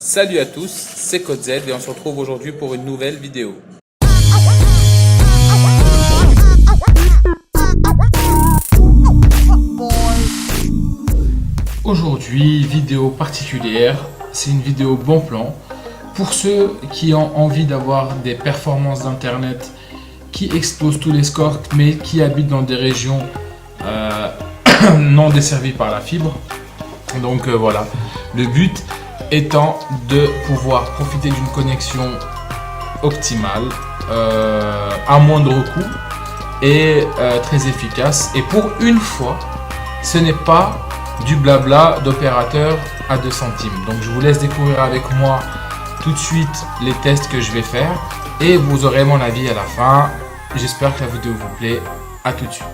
Salut à tous, c'est CodeZ et on se retrouve aujourd'hui pour une nouvelle vidéo. Aujourd'hui, vidéo particulière, c'est une vidéo bon plan pour ceux qui ont envie d'avoir des performances d'internet qui explosent tous les scores mais qui habitent dans des régions non desservies par la fibre. Donc voilà, le but étant de pouvoir profiter d'une connexion optimale à moindre coût et très efficace. Et pour une fois, ce n'est pas du blabla d'opérateur à 2 centimes. Donc je vous laisse découvrir avec moi tout de suite les tests que je vais faire et vous aurez mon avis à la fin. J'espère que la vidéo vous plaît. À tout de suite.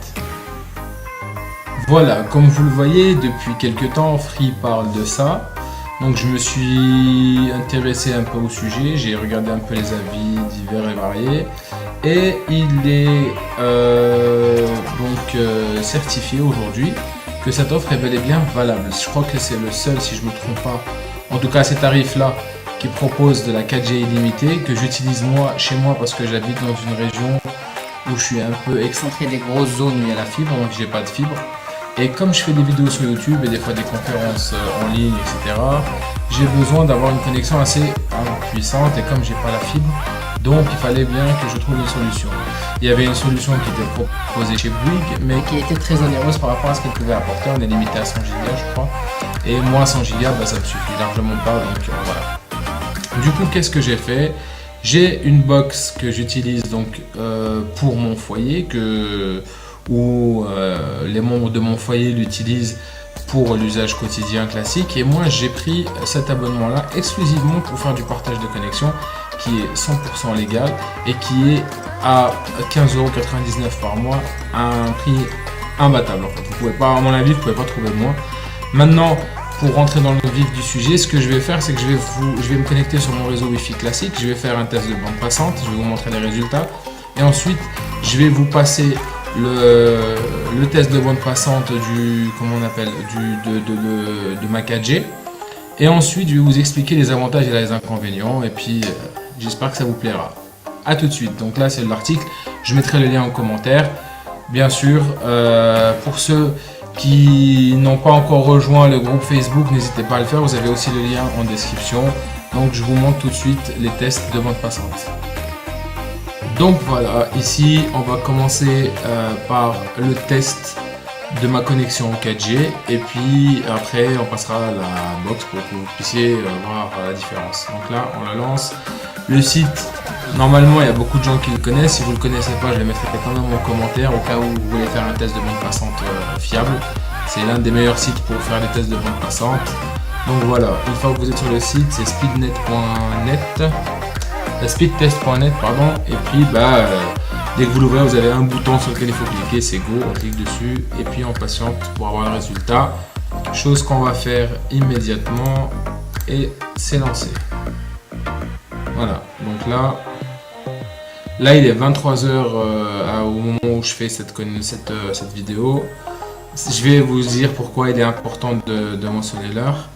Voilà, comme vous le voyez, depuis quelques temps, Free parle de ça. Donc je me suis intéressé un peu au sujet, j'ai regardé un peu les avis divers et variés. Et il est certifié aujourd'hui que cette offre est bel et bien valable. Je crois que c'est le seul, si je ne me trompe pas, en tout cas à ces tarifs-là, qui propose de la 4G illimitée, que j'utilise moi chez moi parce que j'habite dans une région où je suis un peu excentré des grosses zones où il y a la fibre, donc j'ai pas de fibre. Et comme je fais des vidéos sur YouTube et des fois des conférences en ligne, etc., j'ai besoin d'avoir une connexion assez puissante et comme j'ai pas la fibre, donc il fallait bien que je trouve une solution. Il y avait une solution qui était proposée chez Bouygues, mais qui était très onéreuse par rapport à ce qu'elle pouvait apporter. On est limité à 100 Go, je crois. Et moi, 100 Go, ça me suffit largement pas, donc voilà. Du coup, qu'est-ce que j'ai fait? J'ai une box que j'utilise donc pour mon foyer, où les membres de mon foyer l'utilisent pour l'usage quotidien classique. Et moi, j'ai pris cet abonnement-là exclusivement pour faire du partage de connexion, qui est 100% légal et qui est à 15,99 € par mois, à un prix imbattable. En fait, vous pouvez pas, à mon avis, vous pouvez pas trouver moins. Maintenant, pour rentrer dans le vif du sujet, ce que je vais faire, c'est que je vais me connecter sur mon réseau Wi-Fi classique. Je vais faire un test de bande passante. Je vais vous montrer les résultats. Et ensuite, je vais vous passer le test de bande passante de ma 4G. Et ensuite, je vais vous expliquer les avantages et les inconvénients. Et puis, j'espère que ça vous plaira. A tout de suite. Donc là, c'est l'article. Je mettrai le lien en commentaire. Bien sûr, pour ceux qui n'ont pas encore rejoint le groupe Facebook, n'hésitez pas à le faire. Vous avez aussi le lien en description. Donc, je vous montre tout de suite les tests de bande passante. Donc voilà, ici on va commencer par le test de ma connexion 4G et puis après on passera à la box pour que vous puissiez voir la différence. Donc là on la lance. Le site, normalement il y a beaucoup de gens qui le connaissent. Si vous ne le connaissez pas, je le mettrai quand même en commentaire au cas où vous voulez faire un test de bande passante fiable. C'est l'un des meilleurs sites pour faire des tests de bande passante. Donc voilà, une fois que vous êtes sur le site, c'est speedtest.net, pardon, et puis dès que vous l'ouvrez, vous avez un bouton sur lequel il faut cliquer, c'est go, on clique dessus et puis on patiente pour avoir le résultat, chose qu'on va faire immédiatement et c'est lancé. Voilà, donc là il est 23h au moment où je fais cette vidéo. Je vais vous dire pourquoi il est important de mentionner l'heure.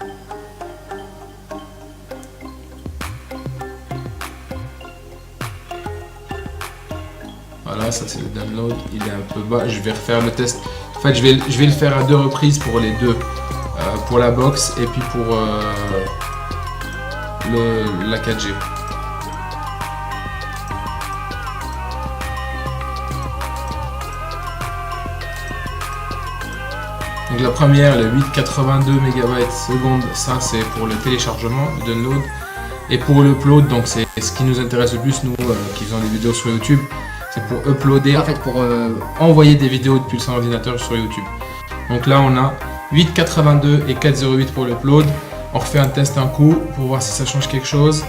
Voilà, ça c'est le download, il est un peu bas. Je vais refaire le test. En fait, je vais le faire à 2 reprises pour les deux, pour la box et puis pour la 4G. Donc la première, le 882 MB/s, ça c'est pour le téléchargement, le download. Et pour l'upload, donc c'est ce qui nous intéresse le plus, nous qui faisons des vidéos sur YouTube. C'est pour uploader, en fait pour envoyer des vidéos depuis son ordinateur sur YouTube. Donc là on a 882 et 408 pour l'upload. On refait un test un coup pour voir si ça change quelque chose.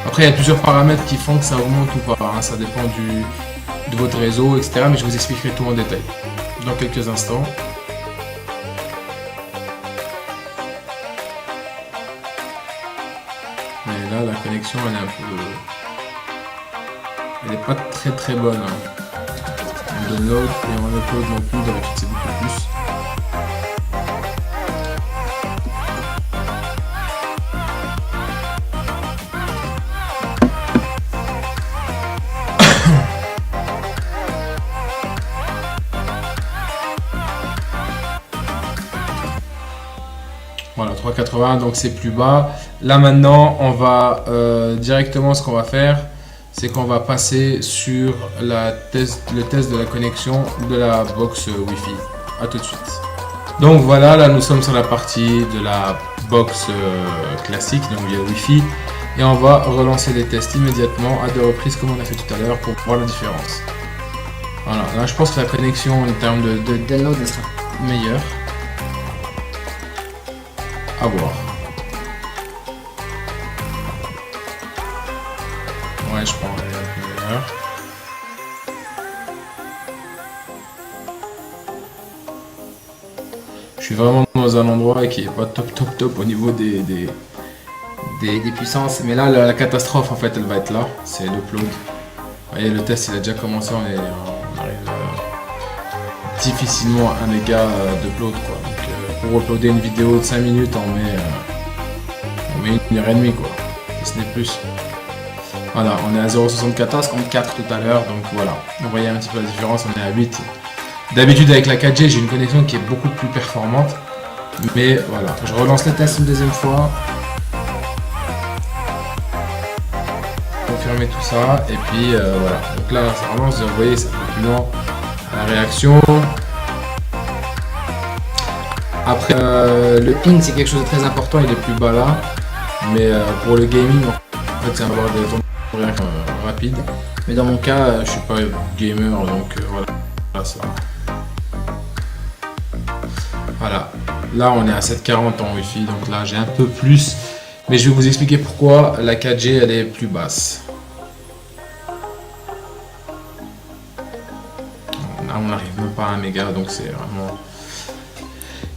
Après il y a plusieurs paramètres qui font que ça augmente ou pas, hein. Ça dépend de votre réseau, etc. Mais je vous expliquerai tout en détail dans quelques instants. Mais là la connexion elle est un peu... Elle n'est pas très bonne. Hein. On download et on upload non plus, d'habitude c'est beaucoup plus. 3,80, donc c'est plus bas. Là maintenant, on va directement, ce qu'on va faire, c'est qu'on va passer sur le test de la connexion de la box Wi-Fi. A tout de suite. Donc voilà, là nous sommes sur la partie de la box classique, donc via Wi-Fi. Et on va relancer les tests immédiatement à 2 reprises comme on a fait tout à l'heure pour voir la différence. Voilà, là je pense que la connexion en termes de download elle sera meilleure. À voir. Ouais, je prends un peu meilleur. Je suis vraiment dans un endroit qui est pas top au niveau des puissances. Mais là, la catastrophe en fait, elle va être là. C'est l'upload. Vous voyez, le test il a déjà commencé. On arrive difficilement à 1 méga d'upload quoi. Donc pour uploader une vidéo de 5 minutes, on met 1h30 quoi. Si ce n'est plus. Voilà, on est à 0,74 contre 4 tout à l'heure. Donc voilà, vous voyez un petit peu la différence. On est à 8. D'habitude avec la 4G, j'ai une connexion qui est beaucoup plus performante. Mais voilà, je relance le test une deuxième fois. Confirmer tout ça. Et puis voilà. Donc là, ça relance. Vous voyez, ça fait plus lent la réaction. Après, le ping, c'est quelque chose de très important. Il est plus bas là. Mais pour le gaming, en fait, c'est avoir des temps de réaction rapides. Mais dans mon cas, je suis pas gamer. Donc voilà. Là, ça. Voilà, là on est à 740 en Wi-Fi, donc là j'ai un peu plus, mais je vais vous expliquer pourquoi la 4G elle est plus basse. Là on n'arrive même pas à 1 méga, donc c'est vraiment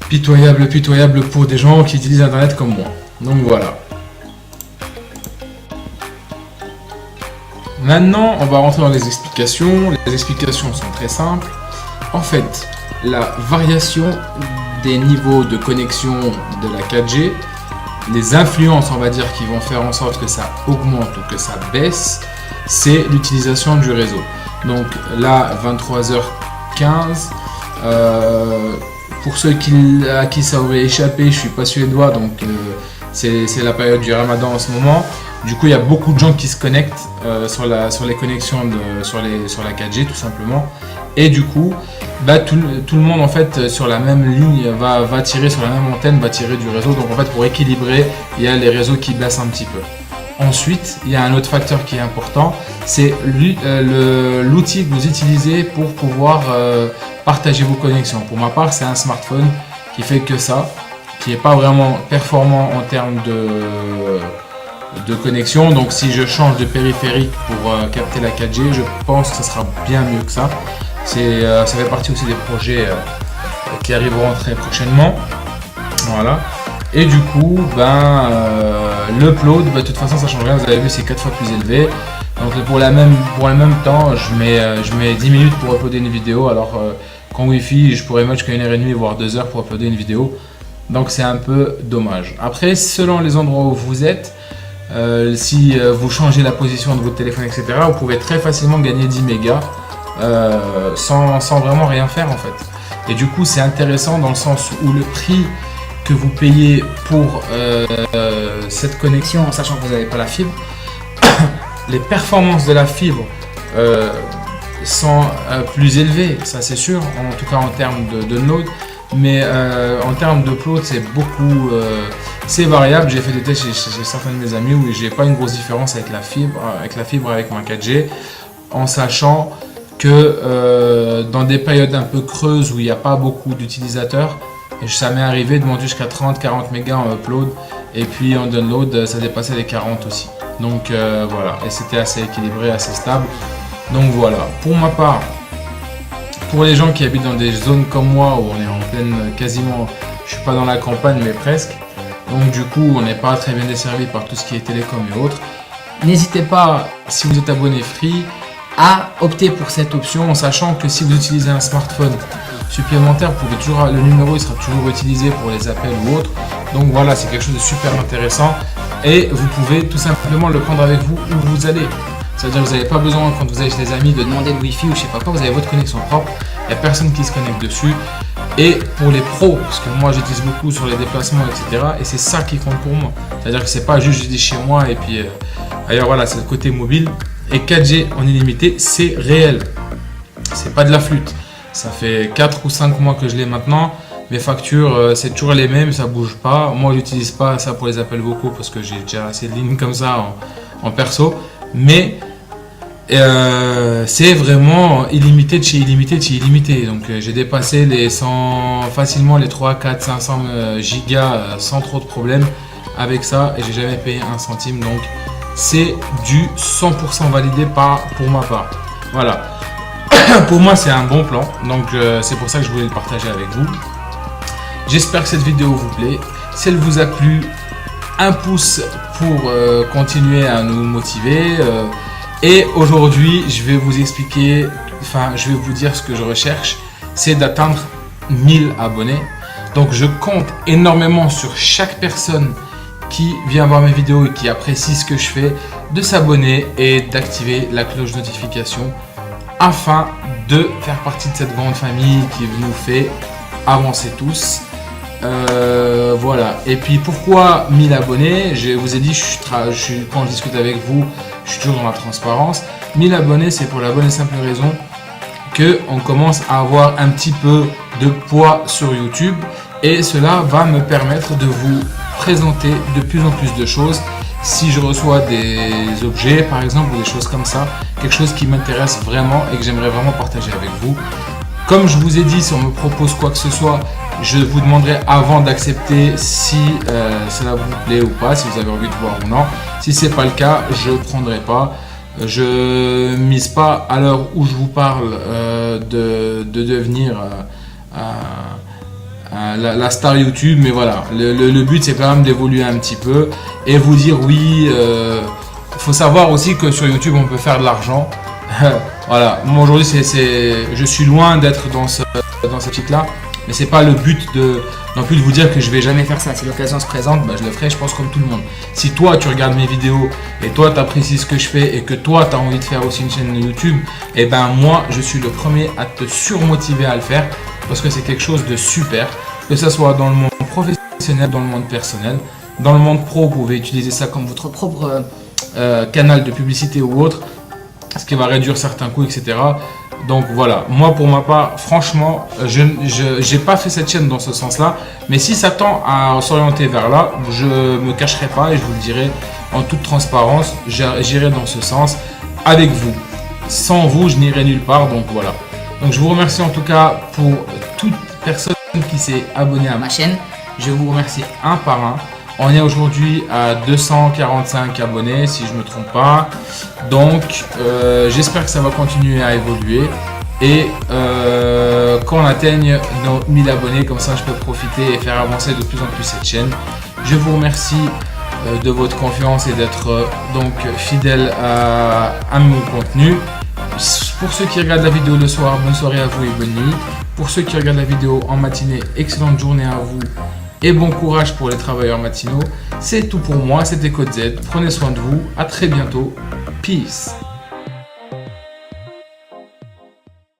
pitoyable pour des gens qui utilisent internet comme moi. Donc voilà. Maintenant on va rentrer dans les explications. Les explications sont très simples. En fait, la variation des niveaux de connexion de la 4G, les influences on va dire qui vont faire en sorte que ça augmente ou que ça baisse, c'est l'utilisation du réseau. Donc là 23h15, pour ceux à qui ça aurait échappé, je suis pas suédois, donc c'est la période du Ramadan en ce moment. Du coup il y a beaucoup de gens qui se connectent sur les connexions sur la 4G tout simplement. Et du coup, bah, tout le monde en fait sur la même ligne va tirer sur la même antenne, va tirer du réseau. Donc en fait pour équilibrer, il y a les réseaux qui baissent un petit peu. Ensuite, il y a un autre facteur qui est important, c'est l'outil que vous utilisez pour pouvoir partager vos connexions. Pour ma part, c'est un smartphone qui fait que ça, qui n'est pas vraiment performant en termes de connexion. Donc si je change de périphérique pour capter la 4G, je pense que ça sera bien mieux que ça. Ça fait partie aussi des projets qui arriveront très prochainement. Voilà. Et du coup, l'upload, de toute façon ça change rien. Vous avez vu, c'est 4 fois plus élevé. Donc pour le même temps, je mets 10 minutes pour uploader une vidéo. Alors qu'en Wi-Fi, je pourrais mettre jusqu'à 1h30 voire 2 heures pour uploader une vidéo. Donc c'est un peu dommage. Après, selon les endroits où vous êtes, si vous changez la position de votre téléphone, etc., vous pouvez très facilement gagner 10 mégas sans vraiment rien faire en fait. Et du coup, c'est intéressant dans le sens où le prix que vous payez pour cette connexion, en sachant que vous n'avez pas la fibre, les performances de la fibre sont plus élevées, ça c'est sûr, en tout cas en termes de download. Mais en termes d'upload, c'est beaucoup, c'est variable. J'ai fait des tests chez certains de mes amis où j'ai pas une grosse différence avec la fibre avec ma 4G, en sachant que dans des périodes un peu creuses où il n'y a pas beaucoup d'utilisateurs, ça m'est arrivé de monter jusqu'à 30-40 mégas en upload, et puis en download, ça dépassait les 40 aussi. Donc voilà, et c'était assez équilibré, assez stable. Donc voilà, pour ma part. Pour les gens qui habitent dans des zones comme moi où on est en pleine, quasiment, je suis pas dans la campagne mais presque, donc du coup on n'est pas très bien desservi par tout ce qui est télécom et autres, n'hésitez pas, si vous êtes abonné Free, à opter pour cette option en sachant que si vous utilisez un smartphone supplémentaire, vous pouvez toujours, le numéro il sera toujours utilisé pour les appels ou autres. Donc voilà, c'est quelque chose de super intéressant et vous pouvez tout simplement le prendre avec vous où vous allez. C'est-à-dire que vous n'avez pas besoin, quand vous avez chez des amis, de demander le Wi-Fi ou je sais pas quoi. Vous avez votre connexion propre. Il n'y a personne qui se connecte dessus. Et pour les pros, parce que moi j'utilise beaucoup sur les déplacements, etc. Et c'est ça qui compte pour moi. C'est-à-dire que c'est pas juste je dis chez moi et puis ailleurs, voilà, c'est le côté mobile. Et 4G en illimité, c'est réel. C'est pas de la flûte. Ça fait 4 ou 5 mois que je l'ai maintenant. Mes factures, c'est toujours les mêmes, ça bouge pas. Moi, j'utilise pas ça pour les appels vocaux parce que j'ai déjà assez de lignes comme ça en perso. Mais c'est vraiment illimité de chez illimité de chez illimité. Donc, j'ai dépassé les 100, facilement les 3, 4, 500 gigas sans trop de problèmes avec ça. Et j'ai jamais payé un centime. Donc, c'est du 100% validé pour ma part. Voilà. Pour moi, c'est un bon plan. Donc, c'est pour ça que je voulais le partager avec vous. J'espère que cette vidéo vous plaît. Si elle vous a plu, un pouce pour continuer à nous motiver. Et aujourd'hui, je vais vous expliquer, je vais vous dire ce que je recherche, c'est d'atteindre 1000 abonnés. Donc, je compte énormément sur chaque personne qui vient voir mes vidéos et qui apprécie ce que je fais, de s'abonner et d'activer la cloche notification afin de faire partie de cette grande famille qui nous fait avancer tous. Voilà. Et puis pourquoi 1000 abonnés? Je vous ai dit, quand je discute avec vous, je suis toujours dans la transparence. 1000 abonnés, c'est pour la bonne et simple raison qu'on commence à avoir un petit peu de poids sur YouTube. Et cela va me permettre de vous présenter de plus en plus de choses. Si je reçois des objets, par exemple, ou des choses comme ça, quelque chose qui m'intéresse vraiment et que j'aimerais vraiment partager avec vous. Comme je vous ai dit, si on me propose quoi que ce soit, je vous demanderai avant d'accepter si cela vous plaît ou pas, si vous avez envie de voir ou non. Si ce n'est pas le cas, je ne prendrai pas. Je mise pas à l'heure où je vous parle de devenir la star YouTube, mais voilà, le but c'est quand même d'évoluer un petit peu et vous dire oui, faut savoir aussi que sur YouTube on peut faire de l'argent. Voilà, moi aujourd'hui je suis loin d'être dans cette optique là, mais c'est pas le but non plus de vous dire que je vais jamais faire ça. Si l'occasion se présente, je le ferai, je pense, comme tout le monde. Si toi tu regardes mes vidéos et toi tu apprécies ce que je fais et que toi tu as envie de faire aussi une chaîne YouTube, et moi je suis le premier à te surmotiver à le faire parce que c'est quelque chose de super, que ce soit dans le monde professionnel, dans le monde personnel. Dans le monde pro, vous pouvez utiliser ça comme votre propre canal de publicité ou autre, ce qui va réduire certains coûts, etc. Donc voilà, moi pour ma part, franchement, je n'ai pas fait cette chaîne dans ce sens-là, mais si ça tend à s'orienter vers là, je ne me cacherai pas et je vous le dirai en toute transparence, j'irai dans ce sens avec vous. Sans vous, je n'irai nulle part, donc voilà. Donc je vous remercie en tout cas pour toute personne qui s'est abonnée à ma chaîne. Je vous remercie un par un. On est aujourd'hui à 245 abonnés si je ne me trompe pas. Donc j'espère que ça va continuer à évoluer. Et quand on atteigne nos 1000 abonnés, comme ça je peux profiter et faire avancer de plus en plus cette chaîne. Je vous remercie de votre confiance et d'être donc fidèle à mon contenu. Pour ceux qui regardent la vidéo le soir, bonne soirée à vous et bonne nuit. Pour ceux qui regardent la vidéo en matinée, excellente journée à vous et bon courage pour les travailleurs matinaux. C'est tout pour moi, c'était Code Z. Prenez soin de vous, à très bientôt. Peace.